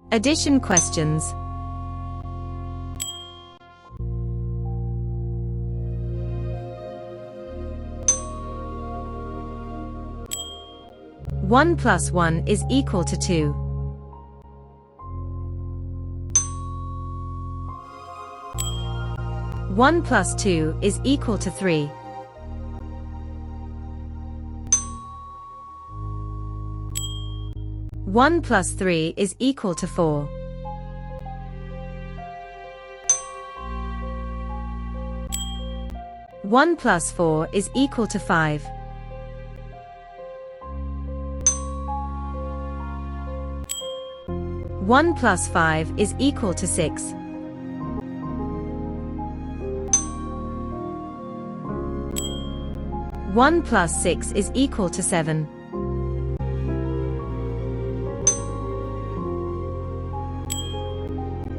Addition questions. One plus 1 is equal to 2. 1 plus 2 is equal to 3. 1 plus 3 is equal to 4. 1 plus 4 is equal to 5. 1 plus 5 is equal to 6. 1 plus 6 is equal to 7.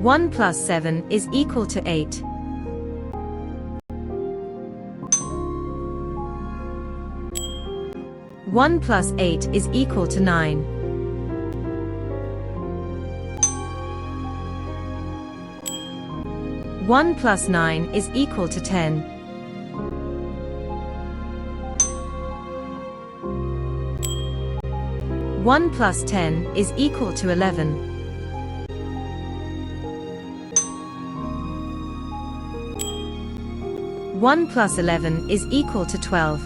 1 plus 7 is equal to 8. 1 plus 8 is equal to 9. 1 plus 9 is equal to 10. 1 plus 10 is equal to 11. 1 plus 11 is equal to 12.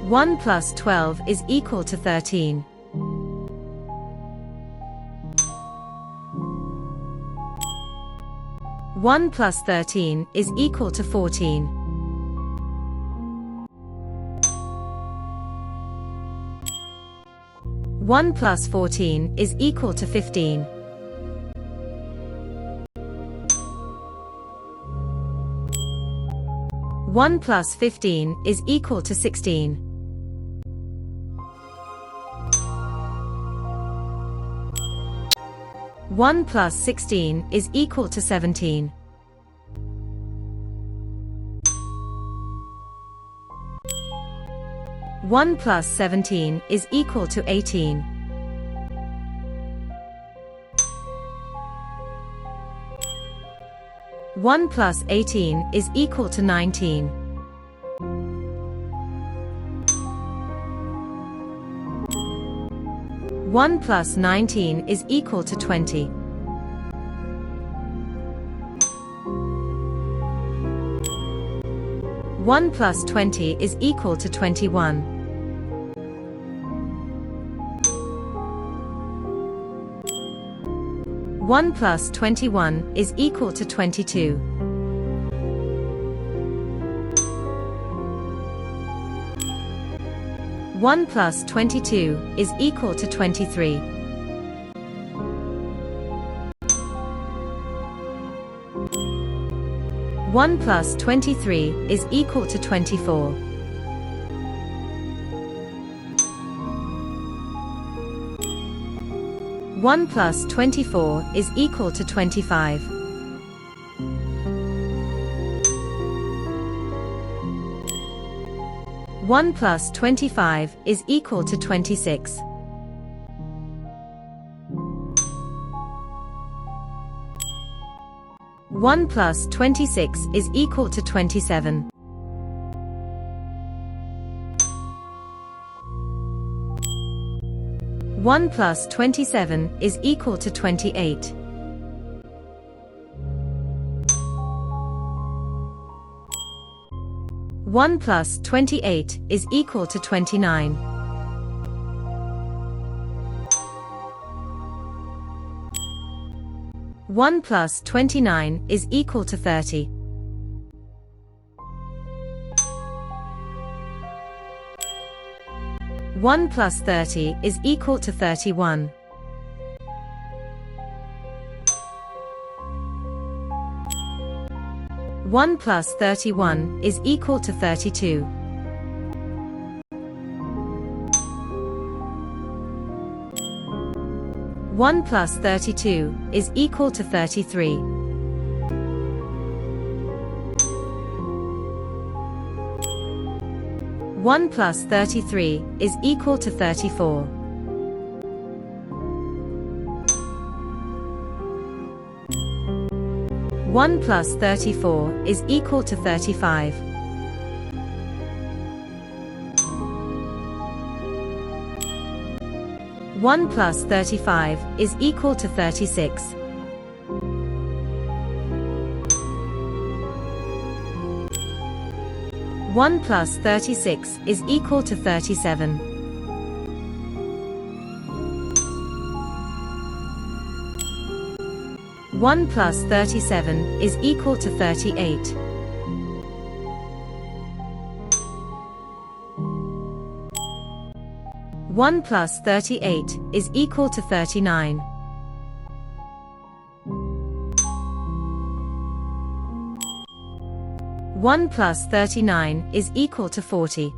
1 plus 12 is equal to 13. 1 plus 13 is equal to 14. 1 plus 14 is equal to 15. 1 plus 15 is equal to 16. 1 plus 16 is equal to 17. 1 plus 17 is equal to 18. 1 plus 18 is equal to 19. 1 plus 19 is equal to 20. 1 plus 20 is equal to 21. 1 plus 21 is equal to 22. 1 plus 22 is equal to 23. 1 plus 23 is equal to 24. 1 plus 24 is equal to 25. 1 plus 25 is equal to 26. 1 plus 26 is equal to 27. 1 plus 27 is equal to 28. 1 plus 28 is equal to 29. 1 plus 29 is equal to 30. 1 plus 30 is equal to 31. 1 plus 31 is equal to 32. 1 plus 32 is equal to 33. 1 1 plus 33 is equal to 34. 1 plus 34 is equal to 35. 1 plus 35 is equal to 36. 1 plus 36 is equal to 37. 1 plus 37 is equal to 38. 1 plus 38 is equal to 39. 1 plus 39 is equal to 40.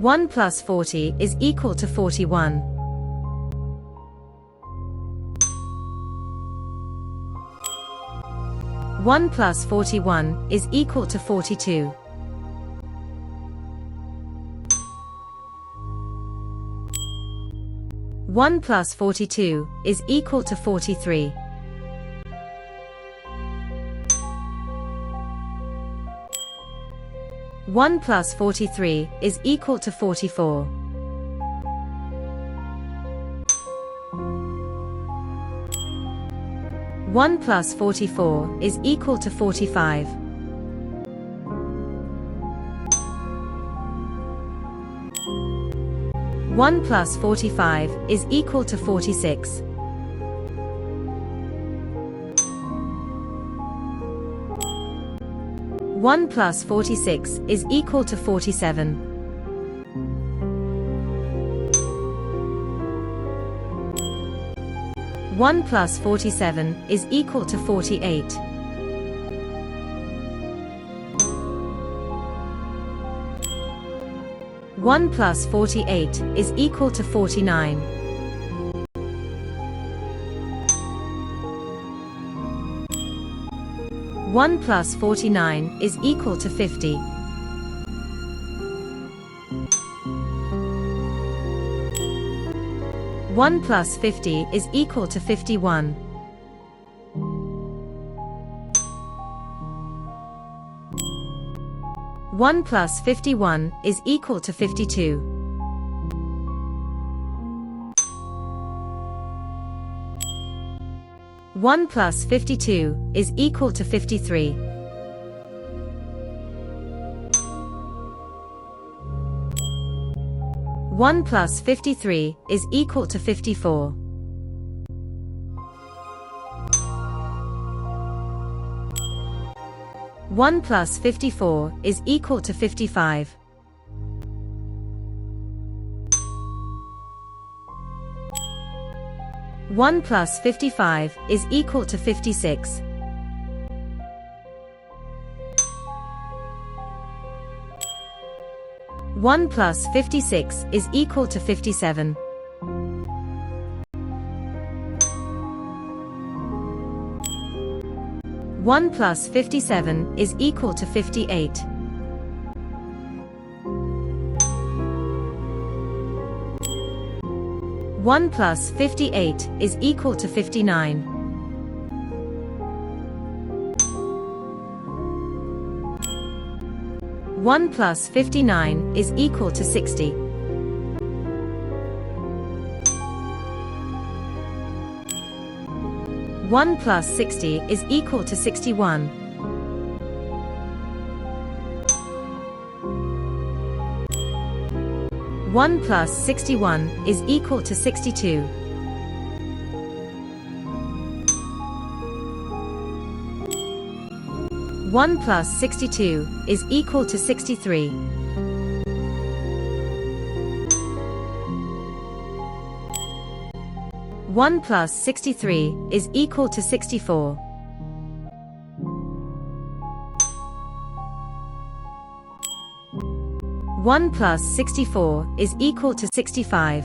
1 plus 40 is equal to 41. 1 plus 41 is equal to 42. 1 plus 42 is equal to 43. 1 plus 43 is equal to 44. 1 plus 44 is equal to 45. 1 plus 45 is equal to 46. 1 plus 46 is equal to 47. 1 plus 47 is equal to 48. 1 plus 48 is equal to 49. 1 plus 49 is equal to 50. 1 plus 50 is equal to 51. 1 plus 51 is equal to 52. 1 plus 52 is equal to 53. 1 plus 53 is equal to 54. 1 plus 54 is equal to 55. 1 plus 55 is equal to 56. 1 plus 56 is equal to 57. 1 plus 57 is equal to 58. 1 plus 58 is equal to 59. 1 plus 59 is equal to 60. 1 plus 60 is equal to 61. 1 plus 61 is equal to 62. 1 plus 62 is equal to 63. 1 plus 63 is equal to 64. 1 plus 64 is equal to 65.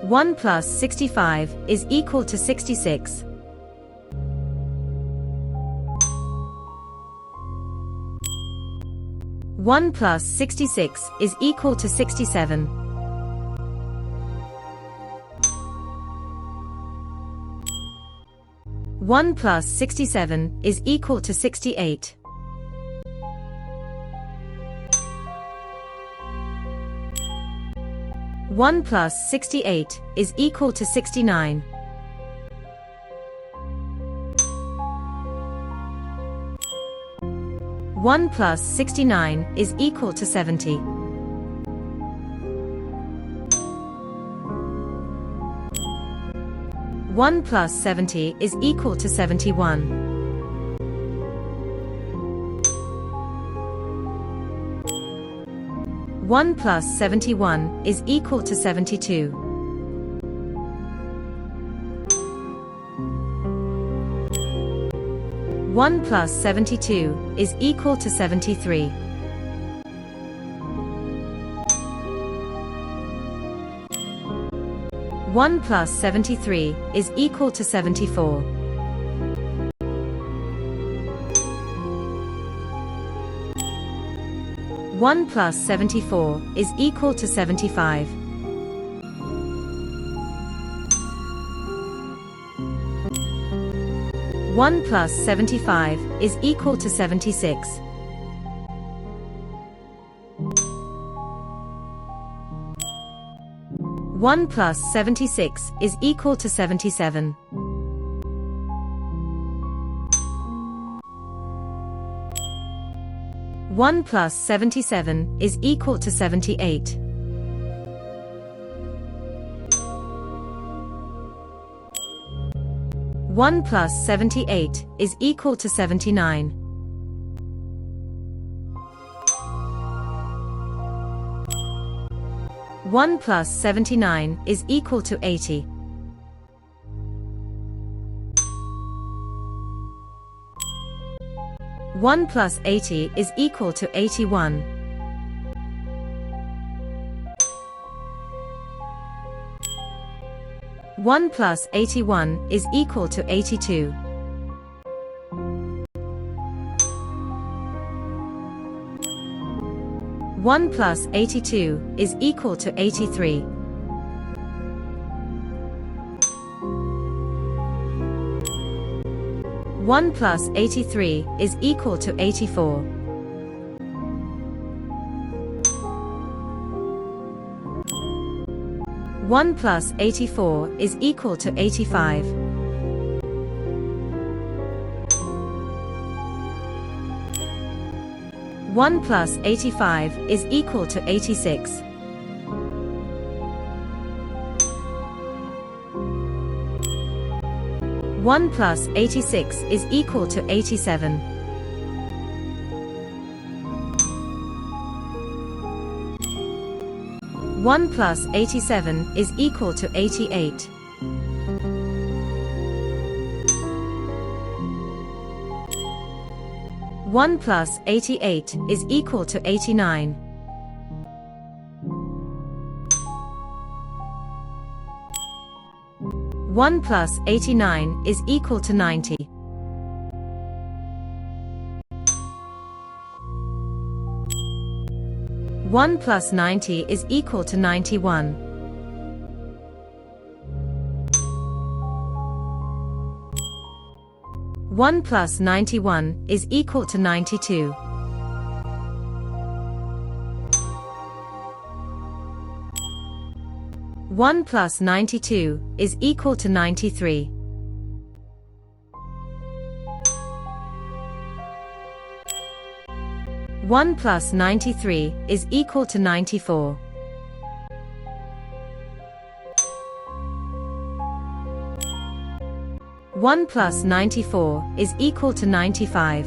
1 1 plus 65 is equal to 66. 1 plus 66 is equal to 67. 1 plus 67 is equal to 68. 1 plus 68 is equal to 69. 1 plus 69 is equal to 70. 1 plus 70 is equal to 71. 1 plus 71 is equal to 72. 1 plus 72 is equal to 73. 1 plus 73 is equal to 74. 1 plus 74 is equal to 75. 1 plus 75 is equal to 76. 1 plus 76 is equal to 77. 1 plus 77 is equal to 78. 1 plus 78 is equal to 79. 1 plus 79 is equal to 80. 1 plus 80 is equal to 81. 1 plus 81 is equal to 82. 1 plus 82 is equal to 83. 1 plus 83 is equal to 84. 1 plus 84 is equal to 85. 1 plus 85 is equal to 86. 1 plus 86 is equal to 87. 1 plus 87 is equal to 88. 1 plus 88 is equal to 89. 1 plus 89 is equal to 90. 1 plus 90 is equal to 91. 1 plus 91 is equal to 92. 1 plus 92 is equal to 93. 1 plus 93 is equal to 94. 1 plus 94 is equal to 95.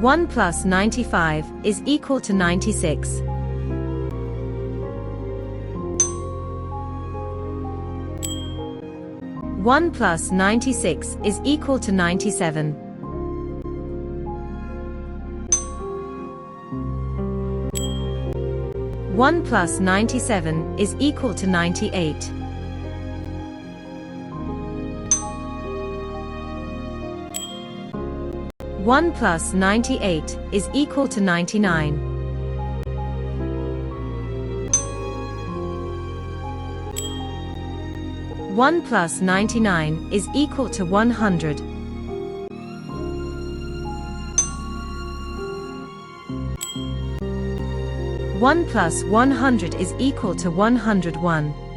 1 plus 95 is equal to 96. 1 plus 96 is equal to 97. 1 plus 97 is equal to 98. 1 plus 98 is equal to 99. 1 plus 99 is equal to 100. 1 plus 100 is equal to 101.